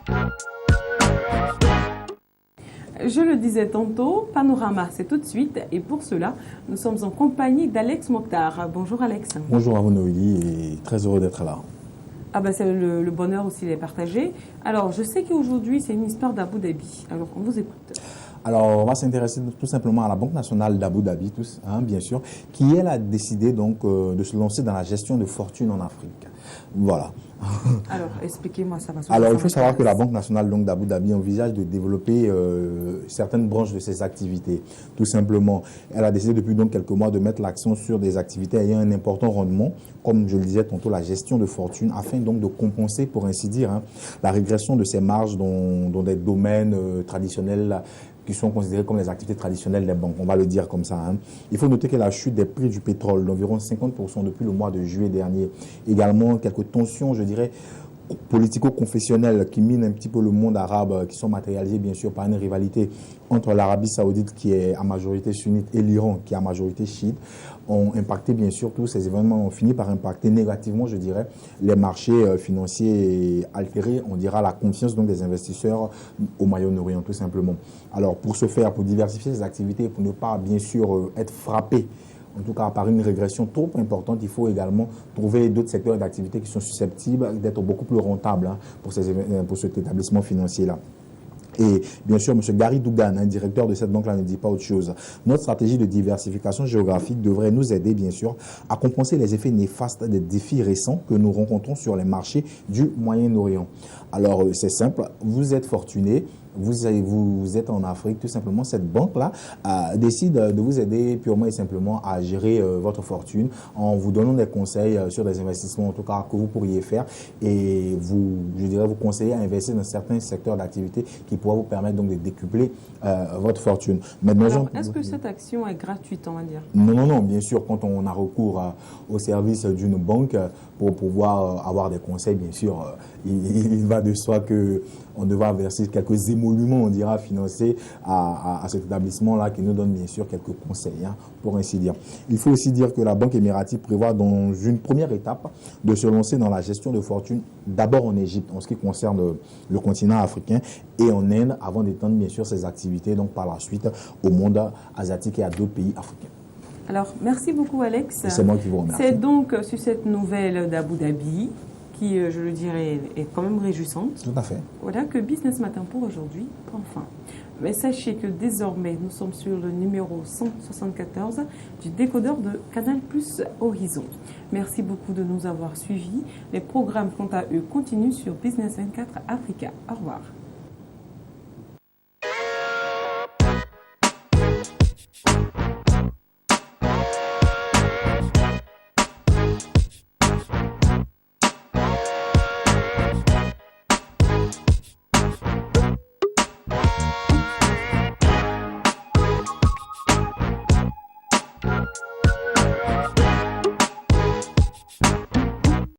Je le disais tantôt, Panorama, c'est tout de suite. Et pour cela, nous sommes en compagnie d'Alex Mokhtar. Bonjour Alex. Bonjour à vous Noélie et très heureux d'être là. Ah ben c'est le bonheur aussi de les partager. Alors, je sais qu'aujourd'hui, c'est une histoire d'Abu Dhabi. Alors, on vous écoute. Alors, on va s'intéresser tout simplement à la Banque nationale d'Abu Dhabi, bien sûr, qui, elle, a décidé donc de se lancer dans la gestion de fortune en Afrique. Voilà. Alors, expliquez-moi ça. Alors, il faut savoir que la Banque nationale d'Abu Dhabi envisage de développer certaines branches de ses activités. Tout simplement, elle a décidé depuis donc quelques mois de mettre l'accent sur des activités ayant un important rendement, comme je le disais tantôt, la gestion de fortune, afin donc de compenser, pour ainsi dire, la régression de ces marges dans des domaines traditionnels qui sont considérés comme les activités traditionnelles des banques, on va le dire comme ça. Il faut noter que la chute des prix du pétrole d'environ 50% depuis le mois de juillet dernier, également quelques tensions, je dirais, politico-confessionnelles qui minent un petit peu le monde arabe, qui sont matérialisées bien sûr par une rivalité entre l'Arabie saoudite qui est à majorité sunnite et l'Iran qui est à majorité chiite, ont impacté bien sûr tous ces événements, ont fini par impacter négativement, je dirais, les marchés financiers et altérer, on dira, la confiance donc des investisseurs au Moyen-Orient tout simplement. Alors pour ce faire, pour diversifier ces activités, pour ne pas bien sûr être frappé en tout cas par une régression trop importante, il faut également trouver d'autres secteurs d'activité qui sont susceptibles d'être beaucoup plus rentables pour cet établissement financier-là. Et bien sûr, M. Gary Dougan, directeur de cette banque-là, ne dit pas autre chose. Notre stratégie de diversification géographique devrait nous aider, bien sûr, à compenser les effets néfastes des défis récents que nous rencontrons sur les marchés du Moyen-Orient. Alors, c'est simple, vous êtes fortuné, vous êtes en Afrique, tout simplement, cette banque-là décide de vous aider purement et simplement à gérer votre fortune en vous donnant des conseils sur des investissements, en tout cas, que vous pourriez faire et je dirais, vous conseiller à investir dans certains secteurs d'activité qui pourraient vous permettre donc de décupler votre fortune. Alors, est-ce que cette action est gratuite, on va dire? Non, bien sûr, quand on a recours au service d'une banque pour pouvoir avoir des conseils, bien sûr, il va de soi qu'on devra verser quelques émoluments, on dira, financiers à cet établissement-là qui nous donne bien sûr quelques conseils, pour ainsi dire. Il faut aussi dire que la Banque émiratie prévoit dans une première étape de se lancer dans la gestion de fortune, d'abord en Égypte, en ce qui concerne le continent africain, et en Inde, avant d'étendre bien sûr ses activités, donc par la suite au monde asiatique et à d'autres pays africains. Alors, merci beaucoup Alex. C'est moi qui vous remercie. C'est donc sur cette nouvelle d'Abu Dhabi qui, je le dirais, est quand même réjouissante. Tout à fait. Voilà que Business Matin pour aujourd'hui prend fin. Mais sachez que désormais, nous sommes sur le numéro 174 du décodeur de Canal Plus Horizon. Merci beaucoup de nous avoir suivis. Les programmes, quant à eux, continuent sur Business 24 Africa. Au revoir.